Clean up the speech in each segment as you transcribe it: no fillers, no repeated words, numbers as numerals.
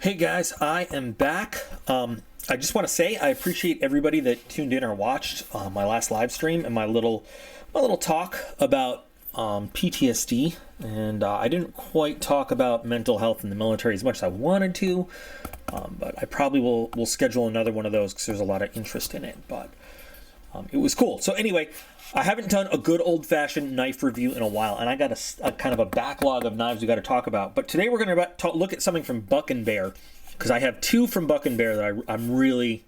Hey guys, I am back. I just want to say I appreciate everybody that tuned in or watched my last live stream and my little talk about PTSD. And I didn't quite talk about mental health in the military as much as I wanted to, but I probably will schedule another one of those because there's a lot of interest in it. But it was cool. So anyway, I haven't done a good old-fashioned knife review in a while, and I got a kind of a backlog of knives we got to talk about. But today we're going to look at something from Buck & Bear, because I have two from Buck & Bear that I'm really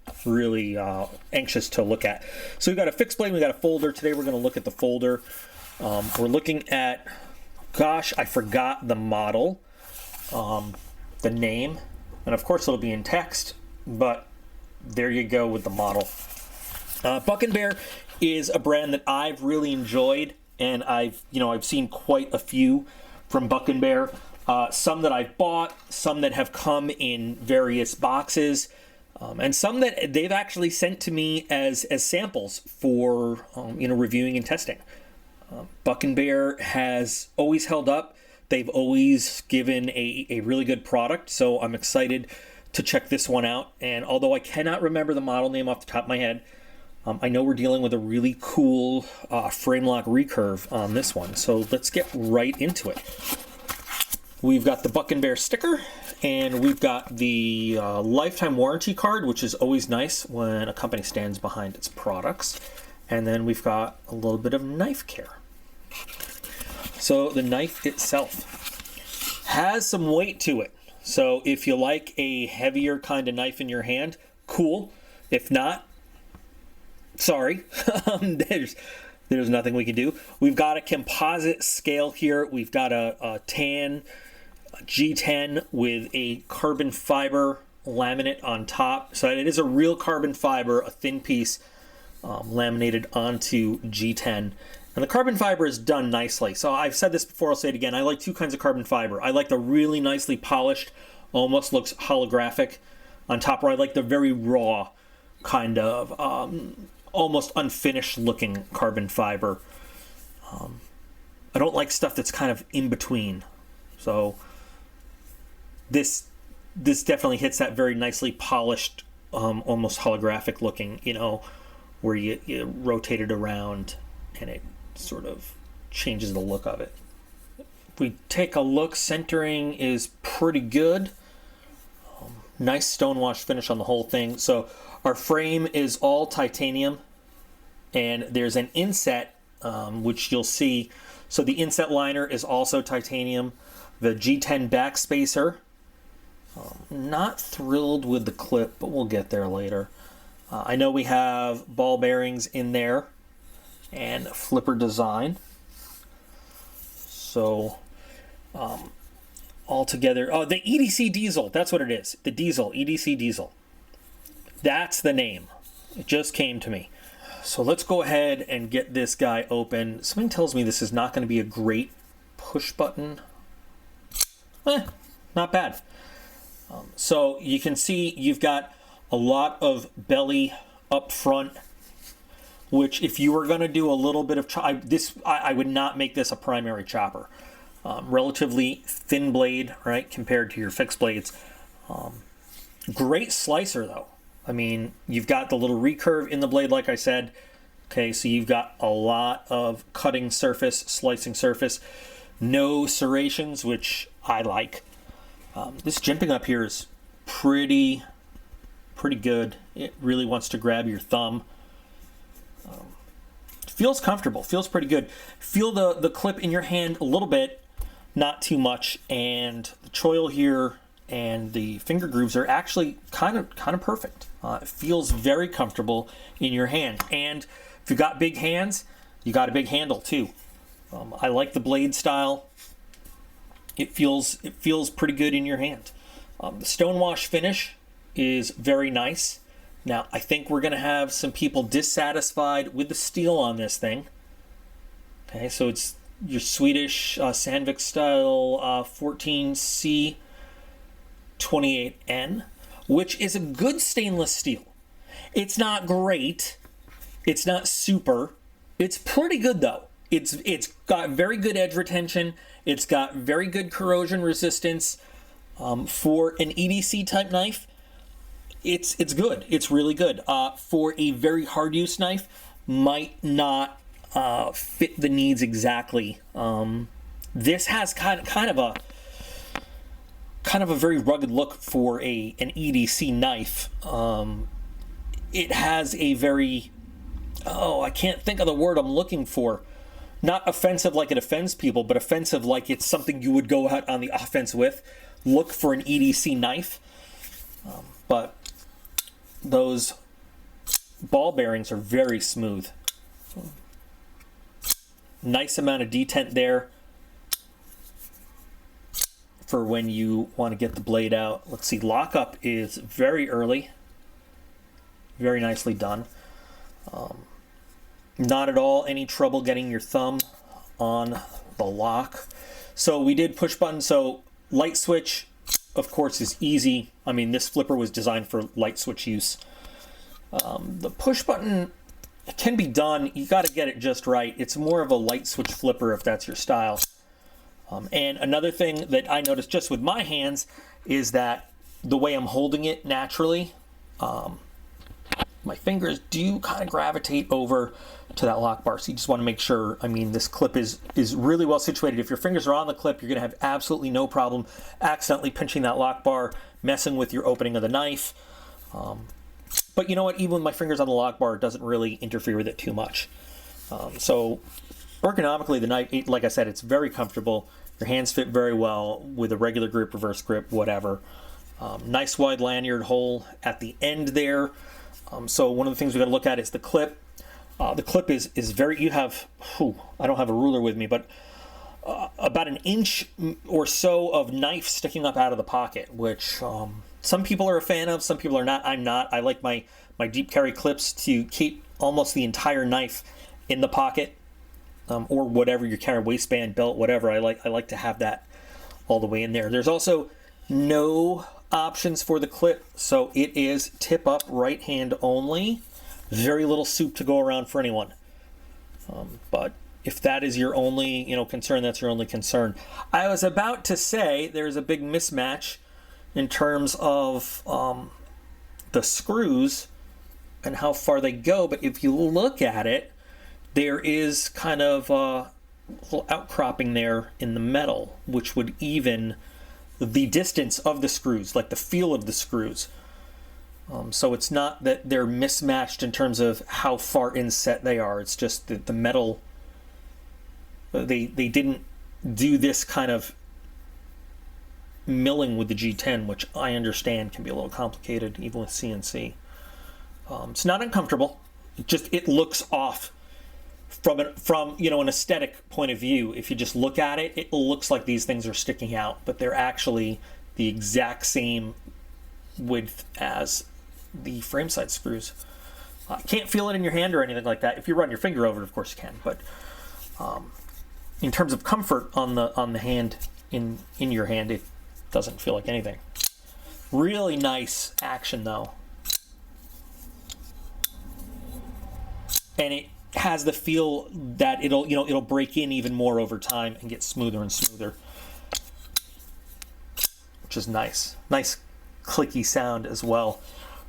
anxious to look at. So we've got a fixed blade, we got a folder. Today we're going to look at the folder. We're looking at, gosh, I forgot the model, the name, and of course it'll be in text, but there you go with the model. Buck & Bear is a brand that I've really enjoyed, and I've seen quite a few from Buck & Bear. Some that I've bought, some that have come in various boxes, and some that they've actually sent to me as samples for reviewing and testing. Buck & Bear has always held up. They've always given a really good product, so I'm excited to check this one out. And although I cannot remember the model name off the top of my head, I know we're dealing with a really cool frame lock recurve on this one, so let's get right into it. We've got the Buck & Bear sticker, and we've got the lifetime warranty card, which is always nice when a company stands behind its products. And then we've got a little bit of knife care. So the knife itself has some weight to it. So if you like a heavier kind of knife in your hand, cool. If not, sorry, there's nothing we can do. We've got a composite scale here. We've got a tan G10 with a carbon fiber laminate on top. So it is a real carbon fiber, a thin piece laminated onto G10. And the carbon fiber is done nicely. So I've said this before, I'll say it again. I like two kinds of carbon fiber. I like the really nicely polished, almost looks holographic on top, or I like the very raw kind of almost unfinished looking carbon fiber. I don't like stuff that's kind of in between. So this definitely hits that very nicely polished, almost holographic looking, where you rotate it around and it sort of changes the look of it. If we take a look, centering is pretty good. Nice stonewash finish on the whole thing. So our frame is all titanium, and there's an inset, which you'll see. So the inset liner is also titanium. The G10 backspacer, not thrilled with the clip, but we'll get there later. I know we have ball bearings in there and flipper design. So all together, the EDC diesel, that's what it is. The diesel, EDC diesel. That's the name. It just came to me. So let's go ahead and get this guy open. Something tells me this is not going to be a great push button. Not bad. So you can see you've got a lot of belly up front, which if you were going to do a little bit of I would not make this a primary chopper. Relatively thin blade, right, compared to your fixed blades. Great slicer though. I mean, you've got the little recurve in the blade, like I said. Okay, so you've got a lot of cutting surface, slicing surface. No serrations, which I like. This jimping up here is pretty good. It really wants to grab your thumb. Feels comfortable, feels pretty good. Feel the clip in your hand a little bit, not too much, and the choil here and the finger grooves are actually kind of perfect. It feels very comfortable in your hand, and if you've got big hands, you got a big handle too. I like the blade style. It feels pretty good in your hand. The stonewash finish is very nice. Now I think we're going to have some people dissatisfied with the steel on this thing. Okay, so it's your Swedish Sandvik style 14C 28N, which is a good stainless steel. It's not great. It's not super. It's pretty good though. It's got very good edge retention. It's got very good corrosion resistance. For an EDC type knife, it's good. It's really good. For a very hard use knife, might not fit the needs exactly. This has kind of a very rugged look for an EDC knife. It has a very, I can't think of the word I'm looking for. Not offensive like it offends people, but offensive like it's something you would go out on the offense with. Look for an EDC knife. But those ball bearings are very smooth. Nice amount of detent there for when you want to get the blade out. Let's see, lockup is very early. Very nicely done. Not at all any trouble getting your thumb on the lock. So we did push button. So light switch, of course, is easy. I mean, this flipper was designed for light switch use. The push button can be done. You got to get it just right. It's more of a light switch flipper if that's your style. And another thing that I noticed just with my hands is that the way I'm holding it naturally, my fingers do kind of gravitate over to that lock bar. So you just want to make sure, I mean, this clip is really well situated. If your fingers are on the clip, you're going to have absolutely no problem accidentally pinching that lock bar, messing with your opening of the knife. But you know what? Even with my fingers on the lock bar, it doesn't really interfere with it too much. So ergonomically, the knife, like I said, it's very comfortable. Your hands fit very well with a regular grip, reverse grip, whatever. Nice wide lanyard hole at the end there. So one of the things we got to look at is the clip. The clip is very, you have, I don't have a ruler with me, but about an inch or so of knife sticking up out of the pocket, which some people are a fan of, some people are not. I'm not. I like my deep carry clips to keep almost the entire knife in the pocket, or whatever you're carrying, waistband, belt, whatever. I like to have that all the way in there. There's also no options for the clip, so it is tip up, right hand only. Very little soup to go around for anyone. But if that is your only, concern, that's your only concern. I was about to say there's a big mismatch in terms of the screws and how far they go, but if you look at it, there is kind of a little outcropping there in the metal, which would even the distance of the screws, like the feel of the screws. So it's not that they're mismatched in terms of how far inset they are. It's just that the metal, they didn't do this kind of milling with the G10, which I understand can be a little complicated even with CNC. It's not uncomfortable. It looks off from an aesthetic point of view. If you just look at it, it looks like these things are sticking out, but they're actually the exact same width as the frame side screws. Can't feel it in your hand or anything like that. If you run your finger over it, of course you can, but in terms of comfort on the hand, in your hand, it doesn't feel like anything. Really nice action though, and it has the feel that it'll break in even more over time and get smoother and smoother, which is nice. Nice clicky sound as well.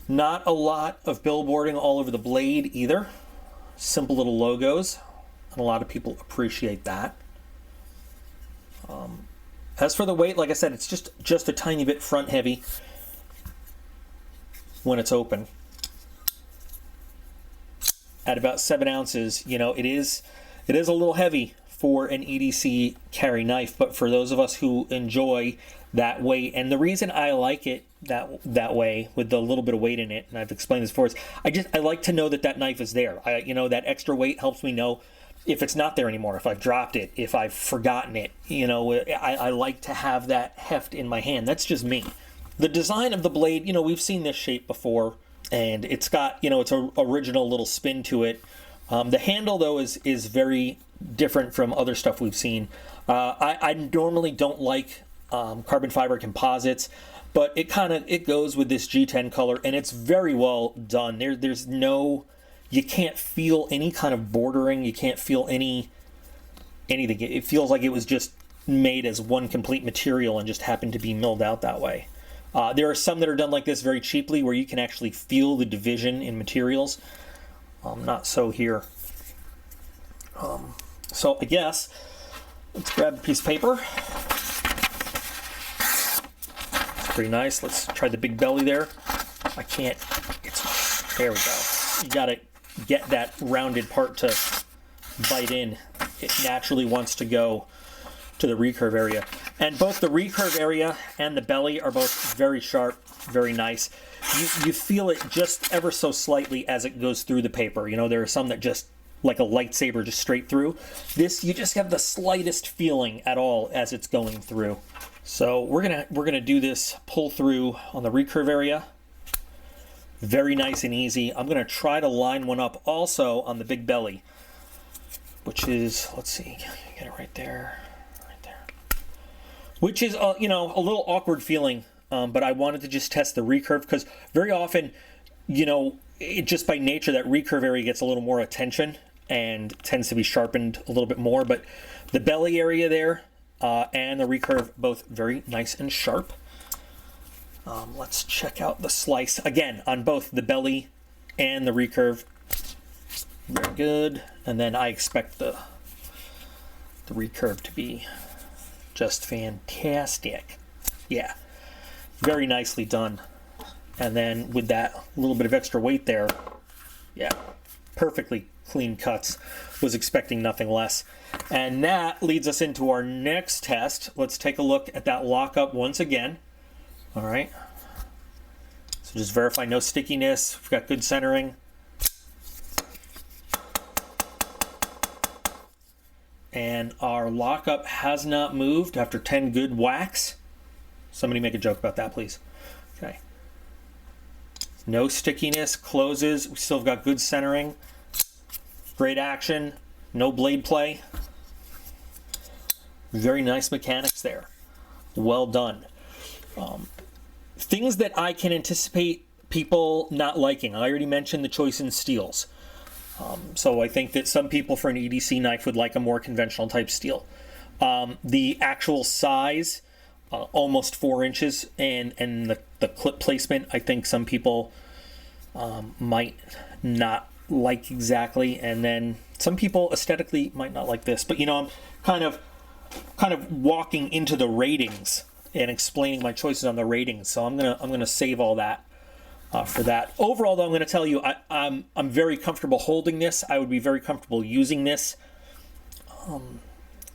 Not a lot of billboarding all over the blade either. Simple little logos, and a lot of people appreciate that. As for the weight, like I said, it's just a tiny bit front heavy when it's open. At about 7 ounces, it is a little heavy for an EDC carry knife, but for those of us who enjoy that weight, and the reason I like it that way with the little bit of weight in it, and I've explained this before, is I like to know that knife is there. That extra weight helps me know if it's not there anymore, if I've dropped it, if I've forgotten it. I like to have that heft in my hand. That's just me. The design of the blade, we've seen this shape before, and it's got, it's an original little spin to it. The handle, though, is very different from other stuff we've seen. I normally don't like carbon fiber composites, but it goes with this G10 color, and it's very well done. There's no, you can't feel any kind of bordering. You can't feel anything. It feels like it was just made as one complete material and just happened to be milled out that way. There are some that are done like this very cheaply where you can actually feel the division in materials. Not so here. So I guess let's grab a piece of paper. It's pretty nice. Let's try the big belly there. I can't. There we go. You gotta get that rounded part to bite in. It naturally wants to go to the recurve area. And both the recurve area and the belly are both very sharp, very nice. You feel it just ever so slightly as it goes through the paper. You know, there are some that just, like a lightsaber, just straight through. This, you just have the slightest feeling at all as it's going through. So we're gonna do this pull through on the recurve area. Very nice and easy. I'm gonna try to line one up also on the big belly, which is, let's see, get it right there, which is, you know, a little awkward feeling, but I wanted to just test the recurve because very often, you know, just by nature, that recurve area gets a little more attention and tends to be sharpened a little bit more, but the belly area there and the recurve, both very nice and sharp. Let's check out the slice again on both the belly and the recurve. Very good. And then I expect the recurve to be just fantastic. Yeah, very nicely done. And then with that little bit of extra weight there, yeah, perfectly clean cuts. Was expecting nothing less. And that leads us into our next test. Let's take a look at that lockup once again. All right. So just verify no stickiness. We've got good centering. And our lockup has not moved after 10 good whacks. Somebody make a joke about that, please. Okay. No stickiness, closes. We still have got good centering. Great action. No blade play. Very nice mechanics there. Well done. Things that I can anticipate people not liking. I already mentioned the choice in steels. So I think that some people for an EDC knife would like a more conventional type steel. The actual size, almost 4 inches, and the clip placement, I think some people might not like exactly, and then some people aesthetically might not like this. But you know, I'm kind of walking into the ratings and explaining my choices on the ratings. So I'm gonna save all that for that. Overall, though, I'm going to tell you I'm very comfortable holding this. I would be very comfortable using this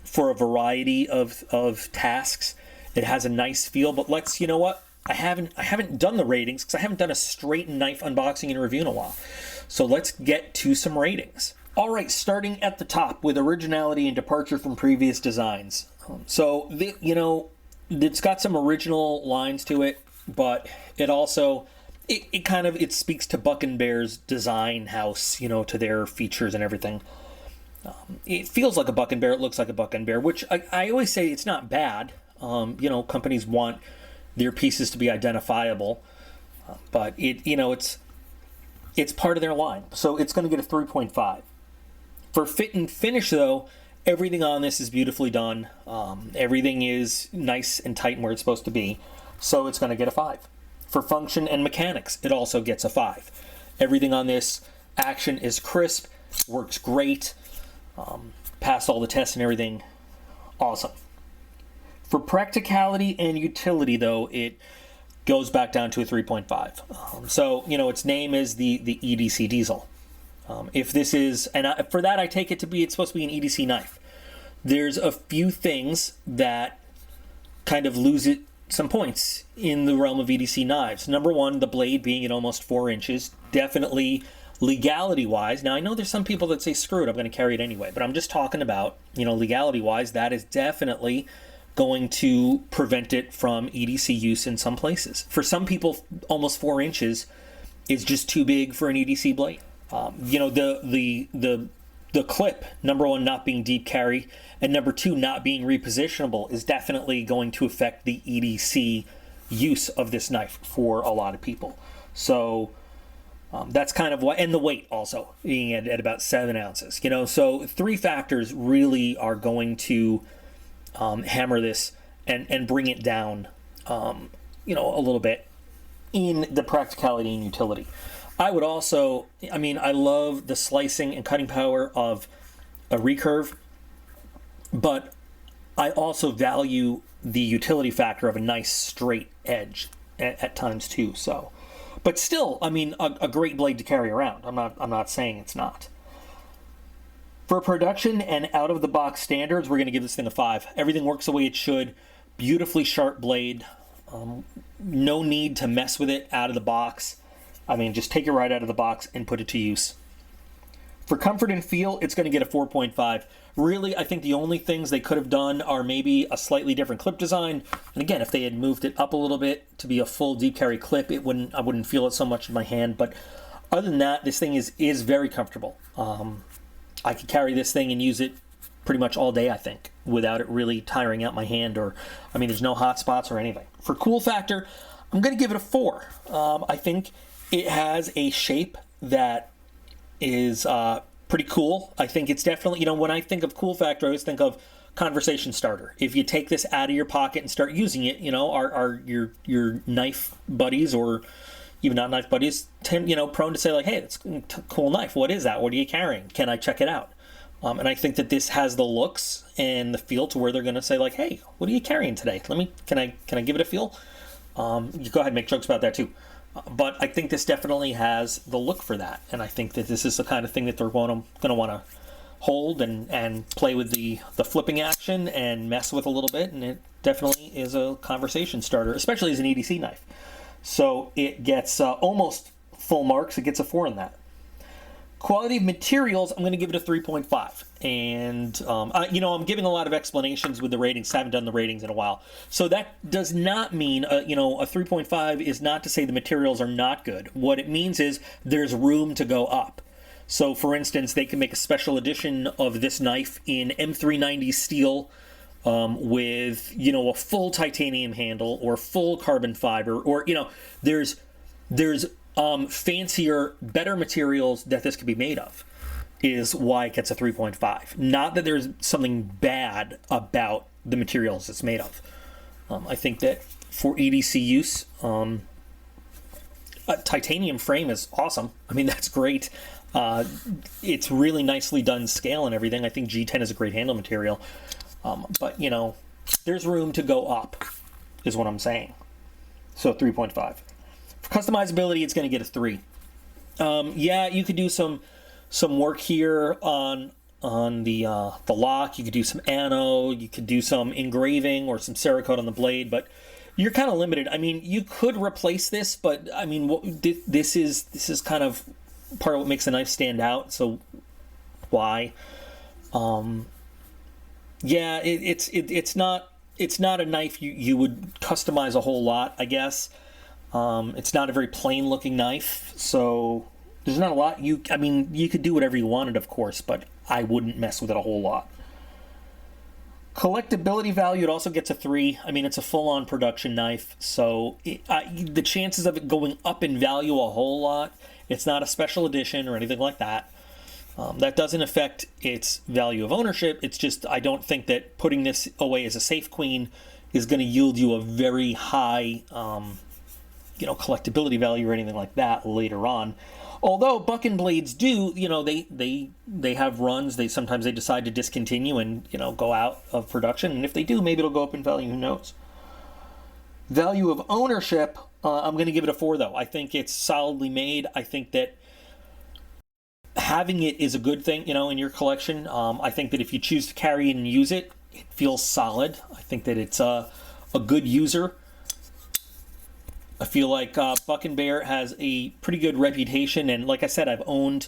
for a variety of tasks. It has a nice feel, but you know what? I haven't done the ratings because I haven't done a straight knife unboxing and review in a while. So let's get to some ratings. All right, starting at the top with originality and departure from previous designs. So you know, it's got some original lines to it, but it also it speaks to Buck and Bear's design house, you know, to their features and everything. It feels like a Buck and Bear. It looks like a Buck and Bear, which I always say it's not bad. You know, companies want their pieces to be identifiable, but it's part of their line, so it's going to get a 3.5. For fit and finish, though, everything on this is beautifully done. Everything is nice and tight and where it's supposed to be, so it's going to get a 5. For function and mechanics, it also gets a 5. Everything on this action is crisp, works great, passed all the tests and everything. Awesome. For practicality and utility, though, it goes back down to a 3.5. So, you know, its name is the EDC diesel. If this is, and for that I take it to be, it's supposed to be an EDC knife. There's a few things that kind of lose it some points in the realm of EDC knives. Number one, the blade being at almost 4 inches. Definitely legality-wise. Now, I know there's some people that say, screw it, I'm going to carry it anyway. But I'm just talking about, you know, legality-wise, that is definitely going to prevent it from EDC use in some places. For some people, almost 4 inches is just too big for an EDC blade. You know, the clip, number one, not being deep carry, and number two, not being repositionable, is definitely going to affect the EDC use of this knife for a lot of people. So that's kind of why, and the weight also being at about 7 ounces. You know, so 3 factors really are going to hammer this and bring it down, you know, a little bit in the practicality and utility. I would also, I mean, I love the slicing and cutting power of a recurve, but I also value the utility factor of a nice straight edge at times too. So, but still, I mean, a great blade to carry around. I'm not saying it's not. For production and out of the box standards, we're going to give this thing a 5. Everything works the way it should. Beautifully sharp blade. No need to mess with it out of the box. I mean, just take it right out of the box and put it to use. For comfort and feel, it's going to get a 4.5. Really, I think the only things they could have done are maybe a slightly different clip design. And again, if they had moved it up a little bit to be a full deep carry clip, I wouldn't feel it so much in my hand. But other than that, this thing is very comfortable. I could carry this thing and use it pretty much all day, I think, without it really tiring out my hand, or, I mean, there's no hot spots or anything. For cool factor, I'm going to give it a 4. I think it has a shape that is pretty cool. I think it's definitely, you know, when I think of cool factor, I always think of conversation starter. If you take this out of your pocket and start using it, you know, are your knife buddies, or even not knife buddies, you know, prone to say like, hey, that's a cool knife. What is that? What are you carrying? Can I check it out? And I think that this has the looks and the feel to where they're going to say like, hey, what are you carrying today? Can I give it a feel? You go ahead and make jokes about that too. But I think this definitely has the look for that. And I think that this is the kind of thing that they're going to want to hold and play with the flipping action and mess with a little bit. And it definitely is a conversation starter, especially as an EDC knife. So it gets almost full marks. It gets a 4 on that. Quality of materials, I'm going to give it a 3.5. And, you know, I'm giving a lot of explanations with the ratings. I haven't done the ratings in a while. So that does not mean, you know, a 3.5 is not to say the materials are not good. What it means is there's room to go up. So, for instance, they can make a special edition of this knife in M390 steel with, you know, a full titanium handle or full carbon fiber, or, you know, there's fancier, better materials that this could be made of, is why it gets a 3.5. Not that there's something bad about the materials it's made of. I think that for EDC use, a titanium frame is awesome. I mean, that's great. It's really nicely done scale and everything. I think G10 is a great handle material. But, you know, there's room to go up, is what I'm saying. So 3.5. For customizability, it's going to get a 3. Yeah, you could do some work here on the lock. You could do some anno. You could do some engraving or some Cerakote on the blade, but you're kind of limited. I mean, you could replace this, but I mean, this is kind of part of what makes the knife stand out. So why? Yeah, it's not a knife you would customize a whole lot, I guess. It's not a very plain looking knife, so there's not a lot I mean, you could do whatever you wanted, of course, but I wouldn't mess with it a whole lot. Collectability value, it also gets a 3. I mean, it's a full-on production knife, so the chances of it going up in value a whole lot, it's not a special edition or anything like that. That doesn't affect its value of ownership. It's just, I don't think that putting this away as a safe queen is going to yield you a very high, you know, collectability value or anything like that later on. Although Bucking blades do, you know, they have runs. Sometimes they decide to discontinue and, you know, go out of production. And if they do, maybe it'll go up in value. Who knows? Value of ownership, I'm going to give it a 4, though. I think it's solidly made. I think that having it is a good thing, you know, in your collection. I think that if you choose to carry it and use it, it feels solid. I think that it's a good user. I feel like Buck & Bear has a pretty good reputation, and like I said, I've owned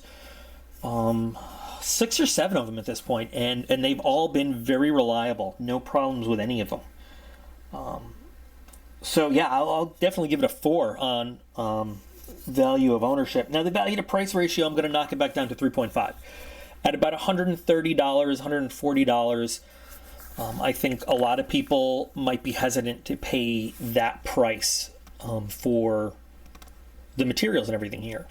6 or 7 of them at this point, and they've all been very reliable. No problems with any of them. So yeah, I'll definitely give it a 4 on value of ownership. Now the value to price ratio, I'm going to knock it back down to 3.5. At about $130, $140, I think a lot of people might be hesitant to pay that price for the materials and everything here.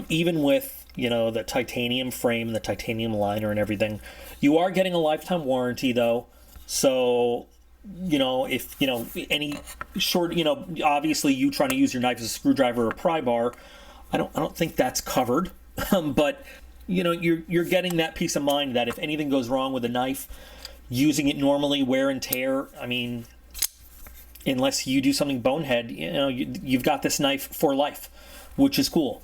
Even with, you know, the titanium frame and the titanium liner and everything, you are getting a lifetime warranty though. So, you know, if, you know, any short, you know, obviously you trying to use your knife as a screwdriver or a pry bar, I don't think that's covered. But, you know, you're getting that peace of mind that if anything goes wrong with a knife, using it normally, wear and tear, I mean, unless you do something bonehead, you know, you've got this knife for life, which is cool.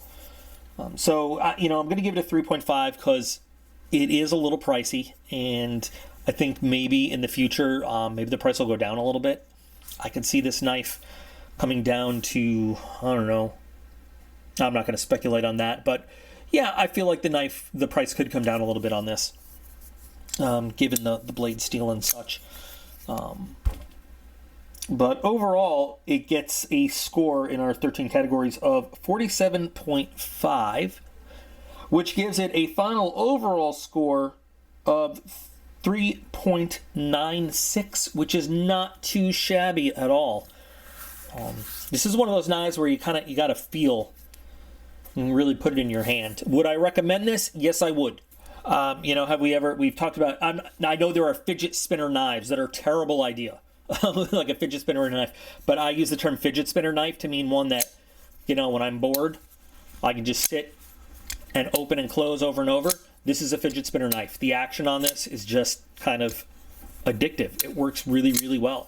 So, you know, I'm going to give it a 3.5 because it is a little pricey, and I think maybe in the future, maybe the price will go down a little bit. I could see this knife coming down to, I don't know, I'm not going to speculate on that, but yeah, I feel like the price could come down a little bit on this, given the blade steel and such. But overall, it gets a score in our 13 categories of 47.5, which gives it a final overall score of 3.96, which is not too shabby at all. This is one of those knives where you got to feel and really put it in your hand. Would I recommend this? Yes, I would. You know, we've talked about, I know there are fidget spinner knives that are a terrible idea. Like a fidget spinner knife, but I use the term fidget spinner knife to mean one that, you know, when I'm bored, I can just sit and open and close over and over. This is a fidget spinner knife. The action on this is just kind of addictive. It works really, really well.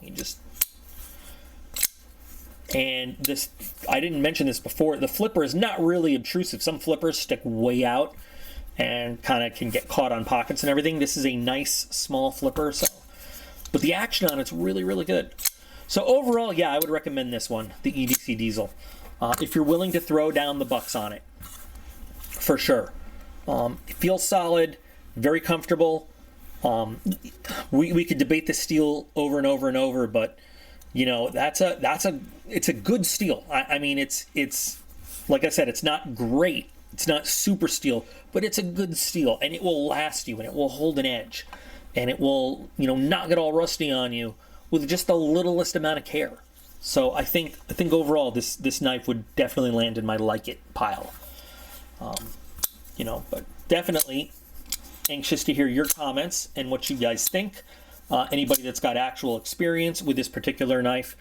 And this, I didn't mention this before, the flipper is not really obtrusive. Some flippers stick way out and kind of can get caught on pockets and everything. This is a nice small flipper, but the action on it's really, really good. So overall, yeah, I would recommend this one, the EDC Diesel, if you're willing to throw down the bucks on it, for sure. It feels solid, very comfortable. We could debate the steel over and over and over, but you know, it's a good steel. I mean, it's like I said, it's not great, it's not super steel, but it's a good steel, and it will last you, and it will hold an edge. And it will, you know, not get all rusty on you with just the littlest amount of care. So I think overall this knife would definitely land in my like it pile. You know, but definitely anxious to hear your comments and what you guys think. Anybody that's got actual experience with this particular knife,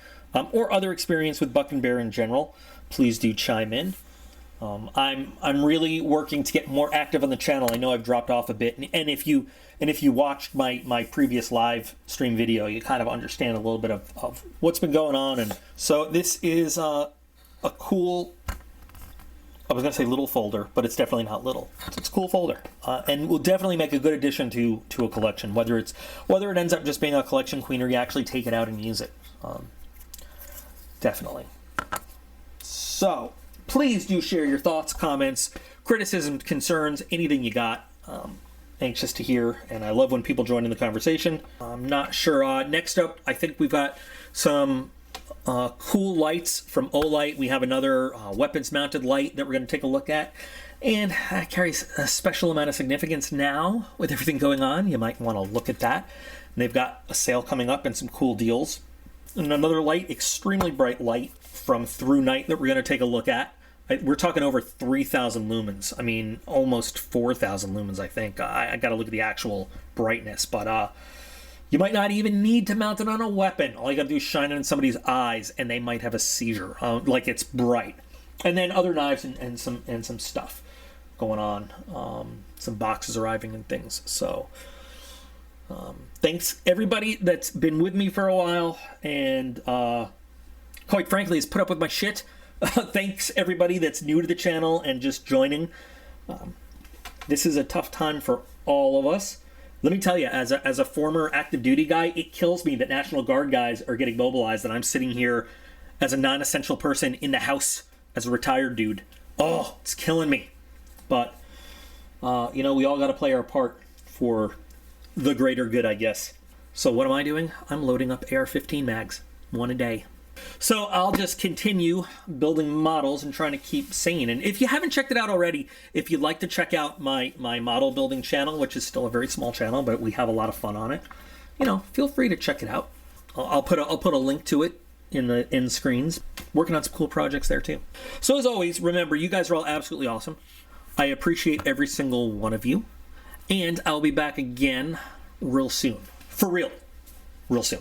or other experience with Buck and Bear in general, please do chime in. I'm really working to get more active on the channel. I know I've dropped off a bit, and if you watched my previous live stream video, you kind of understand a little bit of what's been going on. And so this is a cool, I was going to say little folder, but it's definitely not little. It's a cool folder, and will definitely make a good addition to a collection, whether it ends up just being a collection queen or you actually take it out and use it. Definitely. So please do share your thoughts, comments, criticisms, concerns, anything you got. Anxious to hear, and I love when people join in the conversation. I'm not sure. Next up, I think we've got some cool lights from Olight. We have another weapons-mounted light that we're going to take a look at, and that carries a special amount of significance now with everything going on. You might want to look at that. And they've got a sale coming up and some cool deals. And another light, extremely bright light from Through Night that we're going to take a look at. We're talking over 3,000 lumens. I mean, almost 4,000 lumens, I think. I got to look at the actual brightness, but you might not even need to mount it on a weapon. All you got to do is shine it in somebody's eyes, and they might have a seizure. Like it's bright. And then other knives and some stuff going on. Some boxes arriving and things. So thanks everybody that's been with me for a while, and quite frankly has put up with my shit. Thanks everybody that's new to the channel and just joining. This is a tough time for all of us. Let me tell you, as a former active duty guy, it kills me that National Guard guys are getting mobilized and I'm sitting here as a non-essential person in the house as a retired dude. Oh, it's killing me. But, you know, we all got to play our part for the greater good, I guess. So what am I doing? I'm loading up AR-15 mags, one a day. So I'll just continue building models and trying to keep sane. And if you haven't checked it out already, if you'd like to check out my model building channel, which is still a very small channel, but we have a lot of fun on it, you know, feel free to check it out. I'll put a link to it in the end screens. Working on some cool projects there too. So as always, remember, you guys are all absolutely awesome. I appreciate every single one of you. And I'll be back again real soon. For real. real soon.